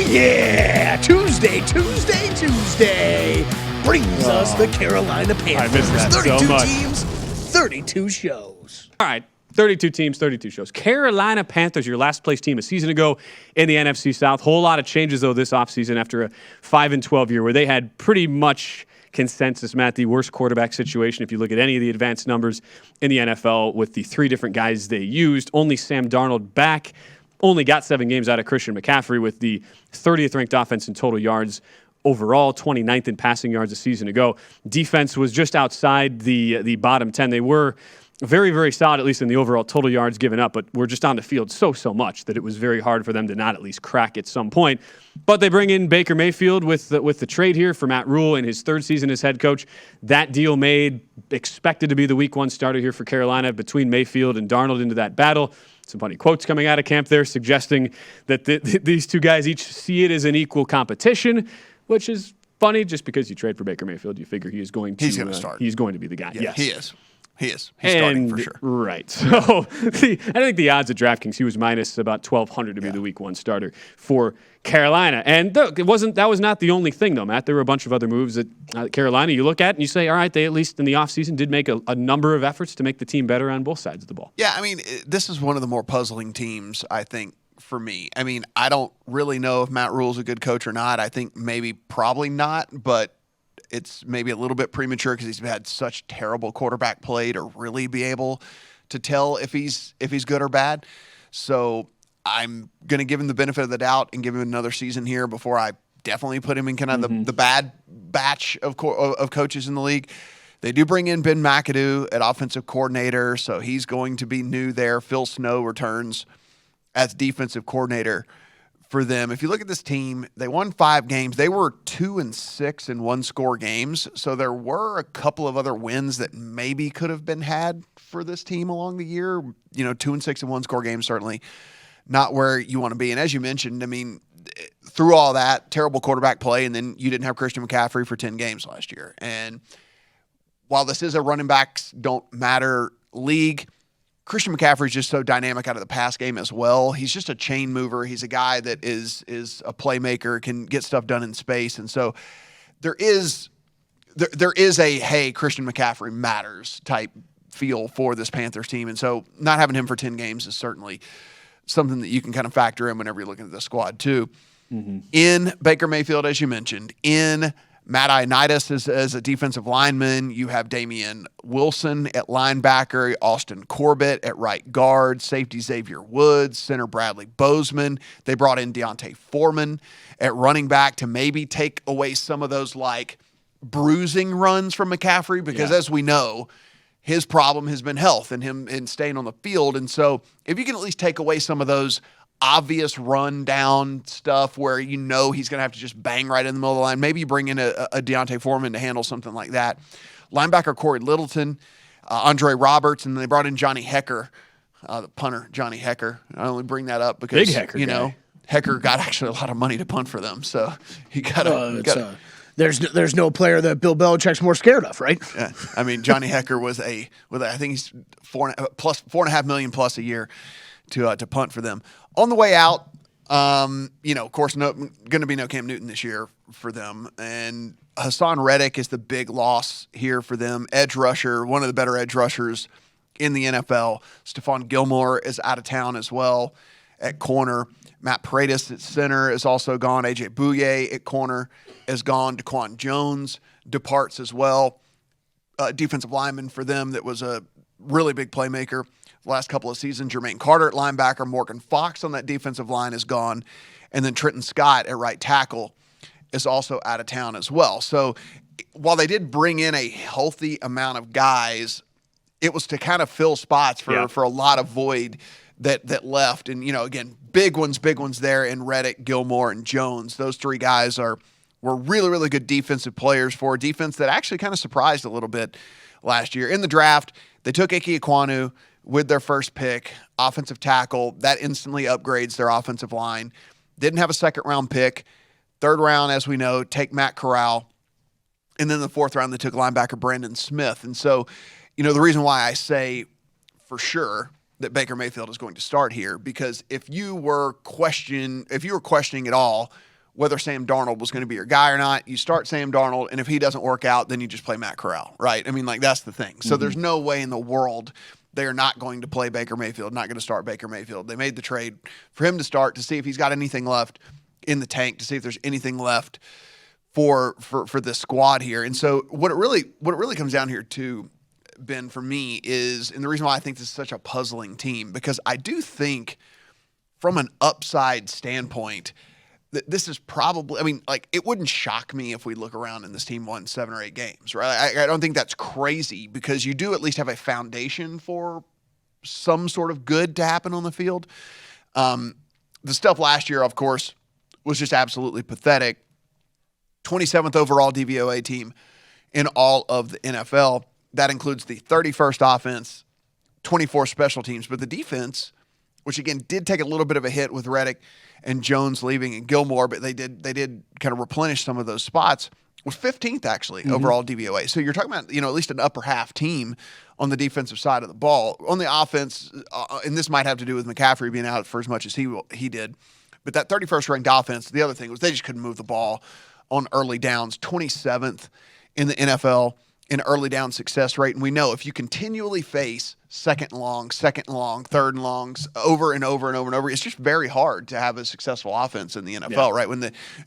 Yeah, Tuesday brings us the Carolina Panthers. I missed that 32 so much. teams, 32 shows. All right, 32 teams, 32 shows. Carolina Panthers, your last place team a season ago in the NFC South. Whole lot of changes, though, this offseason after a 5-12 year where they had pretty much consensus, Matt, the worst quarterback situation if you look at any of the advanced numbers in the NFL with the three different guys they used. Only Sam Darnold back. Only got 7 games out of Christian McCaffrey with the 30th ranked offense in total yards overall, 29th in passing yards a season ago. Defense was just outside the bottom 10. They were very, very solid, at least in the overall total yards given up, but we're just on the field so much that it was very hard for them to not at least crack at some point. But they bring in Baker Mayfield with the trade here for Matt Rule in his 3rd season as head coach. That deal made, expected to be the week 1 starter here for Carolina between Mayfield and Darnold into that battle. Some funny quotes coming out of camp there suggesting that these two guys each see it as an equal competition, which is funny just because you trade for Baker Mayfield. You figure he is going to start. He's going to be the guy. Yeah, yes. He is. He's starting for sure. Right. So I think the odds at DraftKings, he was minus about 1,200 to be the week 1 starter for Carolina. And that was not the only thing, though, Matt. There were a bunch of other moves that Carolina you look at and you say, all right, they at least in the offseason did make a number of efforts to make the team better on both sides of the ball. Yeah, I mean, this is one of the more puzzling teams, I think, for me. I mean, I don't really know if Matt Rule's a good coach or not. I think probably not, but it's maybe a little bit premature because he's had such terrible quarterback play to really be able to tell if he's good or bad. So I'm going to give him the benefit of the doubt and give him another season here before I definitely put him in kind of the bad batch of coaches in the league. They do bring in Ben Mcadoo at offensive coordinator, so he's going to be new there. Phil Snow returns as defensive coordinator for them. If you look at this team, they won 5 games. They were 2-6 in 1-score games. So there were a couple of other wins that maybe could have been had for this team along the year. 2-6 in 1-score games, certainly not where you want to be. And as you mentioned, I mean, through all that, terrible quarterback play, and then you didn't have Christian McCaffrey for 10 games last year. And while this is a running backs don't matter league, Christian McCaffrey is just so dynamic out of the pass game as well. He's just a chain mover. He's a guy that is a playmaker, can get stuff done in space. And so there is a, hey, Christian McCaffrey matters type feel for this Panthers team. And so not having him for 10 games is certainly something that you can kind of factor in whenever you're looking at the squad too. Mm-hmm. In Baker Mayfield, as you mentioned, in Matt Ioannidis as a defensive lineman. You have Damian Wilson at linebacker, Austin Corbett at right guard, safety Xavier Woods, center Bradley Bozeman. They brought in Deontay Foreman at running back to maybe take away some of those like bruising runs from McCaffrey because as we know, his problem has been health and him and staying on the field. And so if you can at least take away some of those obvious run down stuff where he's going to have to just bang right in the middle of the line. Maybe you bring in a Deontay Foreman to handle something like that. Linebacker Corey Littleton, Andre Roberts, and they brought in Johnny Hecker, the punter, Johnny Hecker. I only bring that up because, big Hecker guy. Hecker got actually a lot of money to punt for them. So he got there's no player that Bill Belichick's more scared of, right? Yeah. I mean, Johnny Hecker was I think he's $4.5 million plus a year to punt for them. On the way out, of course, going to be no Cam Newton this year for them. And Hassan Reddick is the big loss here for them. Edge rusher, one of the better edge rushers in the NFL. Stephon Gilmore is out of town as well at corner. Matt Paredes at center is also gone. A.J. Bouye at corner is gone. Daquan Jones departs as well. Defensive lineman for them that was a really big playmaker the last couple of seasons. Jermaine Carter at linebacker. Morgan Fox on that defensive line is gone. And then Trenton Scott at right tackle is also out of town as well. So while they did bring in a healthy amount of guys, it was to kind of fill spots for a lot of void that left. And, again, big ones there in Reddick, Gilmore, and Jones. Those three guys were really, really good defensive players for a defense that actually kind of surprised a little bit last year. In the draft, they took Ike Ekwonu with their first pick, offensive tackle. That instantly upgrades their offensive line. Didn't have a second-round pick. Third round, as we know, take Matt Corral. And then the fourth round, they took linebacker Brandon Smith. And so, the reason why I say for sure that Baker Mayfield is going to start here, because if you were questioning at all whether Sam Darnold was going to be your guy or not. You start Sam Darnold, and if he doesn't work out, then you just play Matt Corral, right? I mean, like, that's the thing. So there's no way in the world they are not going to play Baker Mayfield, not going to start Baker Mayfield. They made the trade for him to start to see if he's got anything left in the tank, to see if there's anything left for this squad here. And so what it really comes down here to, Ben, for me is, and the reason why I think this is such a puzzling team, because I do think from an upside standpoint, this is probably, I mean, like, it wouldn't shock me if we look around and this team won 7 or 8 games, right? I don't think that's crazy, because you do at least have a foundation for some sort of good to happen on the field. The stuff last year, of course, was just absolutely pathetic. 27th overall DVOA team in all of the NFL. That includes the 31st offense, 24 special teams, but the defense, which again did take a little bit of a hit with Reddick and Jones leaving and Gilmore, but they did kind of replenish some of those spots, was 15th actually overall DVOA. So you're talking about, at least an upper half team on the defensive side of the ball. On the offense, and this might have to do with McCaffrey being out for as much as he did, but that 31st ranked offense, the other thing was they just couldn't move the ball on early downs. 27th in the NFL in early down success rate. And we know if you continually face second and long, third and longs over and over and over and over, it's just very hard to have a successful offense in the NFL, right?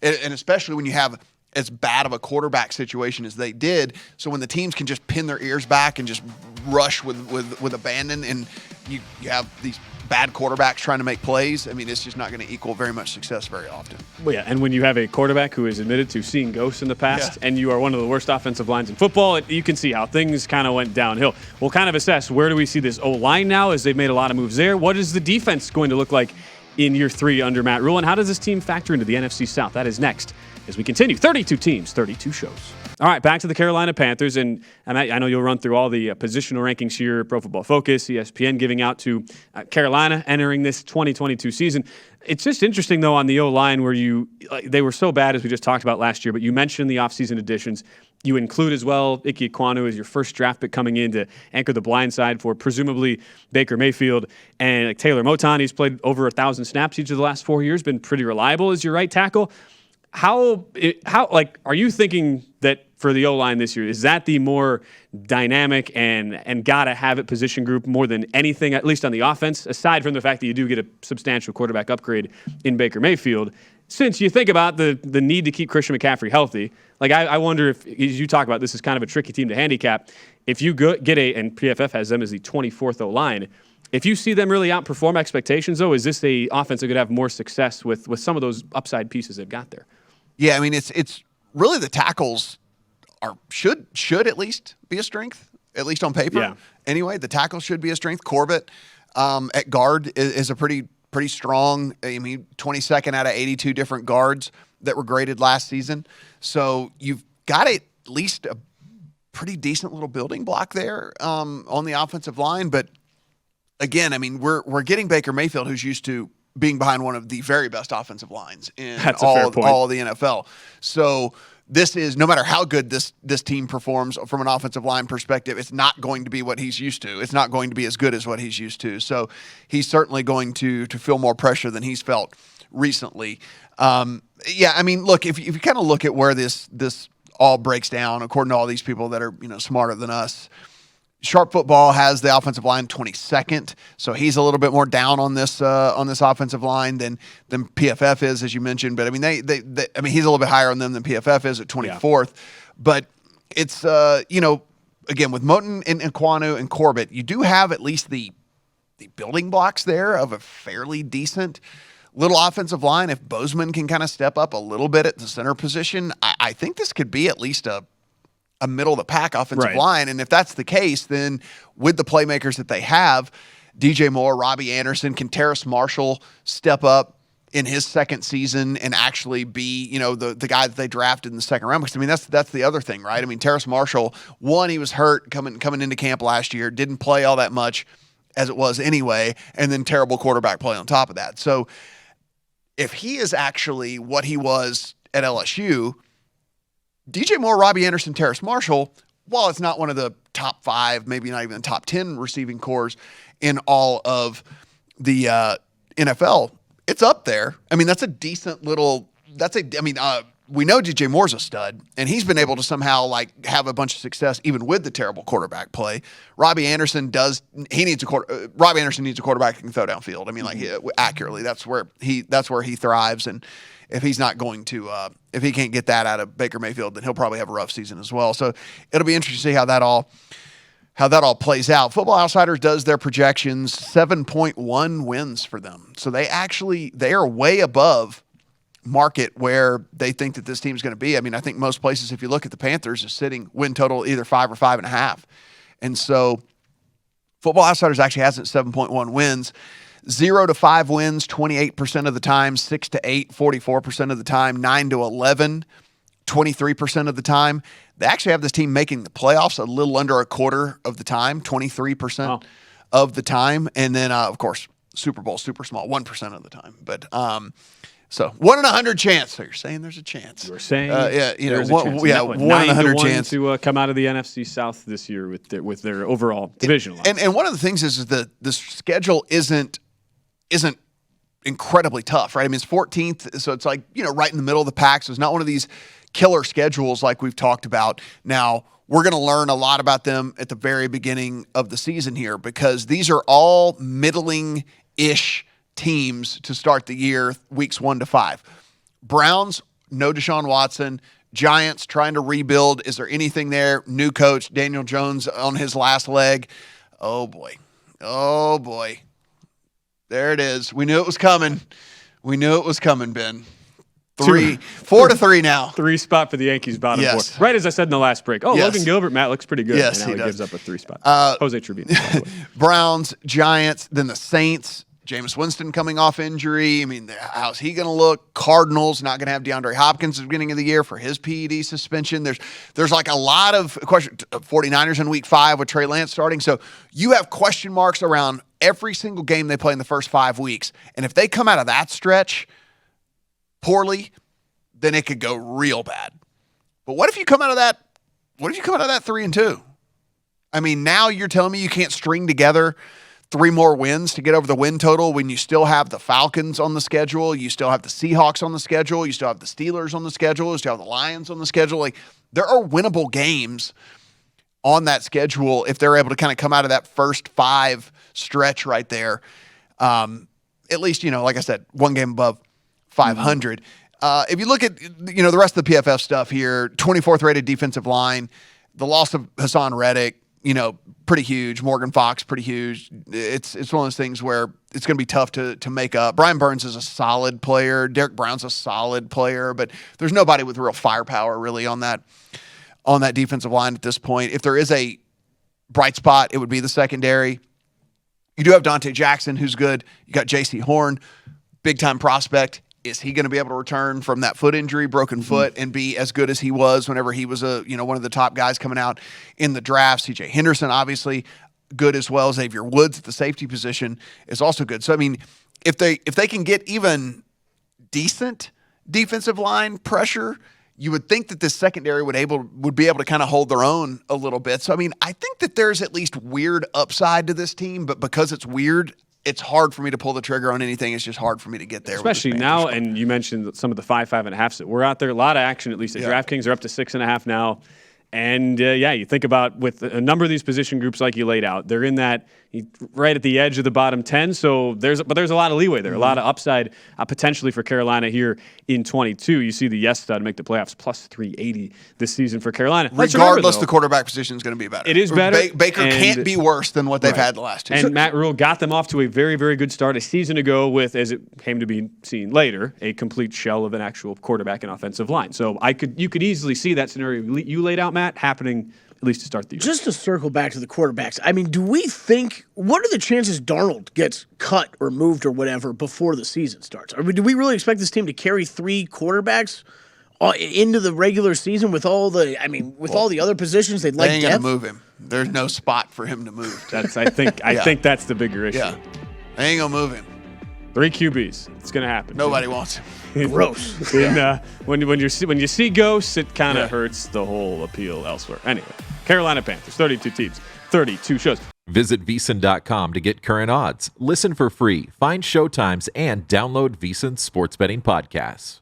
And especially when you have as bad of a quarterback situation as they did. So when the teams can just pin their ears back and just rush with abandon, and you have these bad quarterbacks trying to make plays, I mean, it's just not going to equal very much success very often. Well, yeah, and when you have a quarterback who is admitted to seeing ghosts in the past, and you are one of the worst offensive lines in football, you can see how things kind of went downhill. We'll kind of assess, where do we see this O-line now, as they've made a lot of moves there? What is the defense going to look like in year 3 under Matt Rule, and how does this team factor into the NFC South? That is next as we continue. 32 teams, 32 shows. All right, back to the Carolina Panthers, and I know you'll run through all the positional rankings here, Pro Football Focus, ESPN giving out to Carolina entering this 2022 season. It's just interesting, though, on the O-line where they were so bad, as we just talked about last year, but you mentioned the offseason additions. You include as well Ike Ekwonu as your first draft pick coming in to anchor the blind side for presumably Baker Mayfield. And Taylor Moton, he's played over 1,000 snaps each of the last 4 years, been pretty reliable as your right tackle. How are you thinking that for the O-line this year, is that the more dynamic and gotta have it position group more than anything, at least on the offense, aside from the fact that you do get a substantial quarterback upgrade in Baker Mayfield? Since you think about the need to keep Christian McCaffrey healthy, I wonder if, as you talk about, this is kind of a tricky team to handicap. If you get and PFF has them as the 24th O-line, if you see them really outperform expectations, though, is this a offense that could have more success with some of those upside pieces they've got there? Yeah, I mean, it's really the tackles should at least be a strength, at least on paper. Yeah. Anyway, the tackles should be a strength. Corbett at guard is a pretty strong. I mean, 22nd out of 82 different guards that were graded last season. So you've got at least a pretty decent little building block there on the offensive line. But again, I mean, we're getting Baker Mayfield, who's used to being behind one of the very best offensive lines in all of the NFL. So this is, no matter how good this team performs from an offensive line perspective, it's not going to be what he's used to. It's not going to be as good as what he's used to. So he's certainly going to feel more pressure than he's felt recently. Yeah, I mean, look, if you kind of look at where this all breaks down, according to all these people that are smarter than us, Sharp Football has the offensive line 22nd, so he's a little bit more down on this offensive line than PFF is, as you mentioned. But I mean, I mean, he's a little bit higher on them than PFF is at 24th. Yeah. But it's again, with Moton and Ekwonu and Corbett, you do have at least the building blocks there of a fairly decent little offensive line. If Bozeman can kind of step up a little bit at the center position, I think this could be at least a middle of the pack offensive line. And if that's the case, then with the playmakers that they have, DJ Moore, Robbie Anderson, can Terrace Marshall step up in his second season and actually be, the guy that they drafted in the second round? Because I mean, that's the other thing, right? I mean, Terrace Marshall, he was hurt coming into camp last year, didn't play all that much as it was anyway, and then terrible quarterback play on top of that. So if he is actually what he was at LSU, DJ Moore, Robbie Anderson, Terrace Marshall, while it's not one of the top 5, maybe not even the top 10 receiving cores in all of the NFL, it's up there. I mean, that's a decent little we know DJ Moore's a stud, and he's been able to somehow have a bunch of success even with the terrible quarterback play. Robbie Anderson needs a quarterback who can throw downfield. I mean, accurately, that's where he thrives. And if he's not going to, if he can't get that out of Baker Mayfield, then he'll probably have a rough season as well. So it'll be interesting to see how that all plays out. Football Outsiders does their projections, 7.1 wins for them. So they are way above market where they think that this team's going to be. I mean, I think most places, if you look at the Panthers, is sitting win total either 5 or 5.5. And so Football Outsiders actually has it 7.1 wins. 0 to 5 wins 28% of the time, 6 to 8, 44% of the time, 9 to 11, 23% of the time. They actually have this team making the playoffs a little under a quarter of the time, 23% of the time. And then, of course, Super Bowl, super small, 1% of the time. But so 1 in 100 chance. So you're saying there's a chance. You're saying there's a chance. 1 in 100 chance to come out of the NFC South this year with their overall division line. And one of the things is the schedule isn't incredibly tough, right? I mean, it's 14th, so it's right in the middle of the pack. So it's not one of these killer schedules like we've talked about. Now, we're going to learn a lot about them at the very beginning of the season here because these are all middling-ish teams to start the year, weeks 1 to 5. Browns, no Deshaun Watson. Giants trying to rebuild. Is there anything there? New coach, Daniel Jones on his last leg. Oh, boy. There it is. We knew it was coming. Ben. 4 to 3 now. 3 spot for the Yankees bottom Yes. 4. Right as I said in the last break. Oh, Yes. Logan Gilbert, Matt looks pretty good. Yes, and now he he does. gives up a 3 spot. Jose Tribune. by the way. Browns, Giants, then the Saints. Jameis Winston coming off injury. I mean, how's he going to look? Cardinals not going to have DeAndre Hopkins at the beginning of the year for his PED suspension. There's a lot of questions. 49ers in week 5 with Trey Lance starting. So you have question marks around every single game they play in the first 5 weeks. And if they come out of that stretch poorly, then it could go real bad. But what if you come out of that 3-2? I mean, now you're telling me you can't string together 3 more wins to get over the win total when you still have the Falcons on the schedule, you still have the Seahawks on the schedule, you still have the Steelers on the schedule, you still have the Lions on the schedule. There are winnable games on that schedule if they're able to kind of come out of that first 5 stretch right there. At least, like I said, 1 game above 500. If you look at, the rest of the PFF stuff here, 24th rated defensive line, the loss of Hassan Reddick, pretty huge. Morgan Fox, pretty huge. It's one of those things where it's going to be tough to make up. Brian Burns is a solid player. Derek Brown's a solid player, but there's nobody with real firepower really on that defensive line at this point. If there is a bright spot, it would be the secondary. You do have Dante Jackson, who's good. You got J.C. Horn, big-time prospect. Is he going to be able to return from that foot injury, broken foot, and be as good as he was whenever he was one of the top guys coming out in the draft? C.J. Henderson, obviously, good as well. Xavier Woods at the safety position is also good. So, I mean, if they can get even decent defensive line pressure, you would think that this secondary would be able to kind of hold their own a little bit. So, I mean, I think that there's at least weird upside to this team, but because it's weird, it's hard for me to pull the trigger on anything. It's just hard for me to get there. Especially now, and you mentioned some of the 5.5s that were out there. A lot of action, at least at DraftKings. They're up to 6.5 now. And, you think about with a number of these position groups like you laid out, they're in that right at the edge of the bottom 10. So there's a lot of leeway there, a lot of upside potentially for Carolina here in 22. You see the yes stud make the playoffs plus 380 this season for Carolina. Regardless, the quarterback position is going to be better. It is better. Baker can't be worse than what they've had the last 2 years. And Matt Rule got them off to a very, very good start a season ago with, as it came to be seen later, a complete shell of an actual quarterback and offensive line. So you could easily see that scenario you laid out, Matt, happening at least to start the year. Just to circle back to the quarterbacks, I mean, what are the chances Darnold gets cut or moved or whatever before the season starts? I mean, do we really expect this team to carry 3 quarterbacks into the regular season with all the other positions they'd like? They ain't going to move him. There's no spot for him to move. I think that's the bigger issue. Yeah. They ain't going to move him. 3 QBs. It's going to happen. Nobody wants him. Gross. When you see ghosts, it kind of hurts the whole appeal elsewhere. Anyway, Carolina Panthers, 32 teams, 32 shows. Visit VSiN.com to get current odds, listen for free, find showtimes, and download VSiN sports betting podcasts.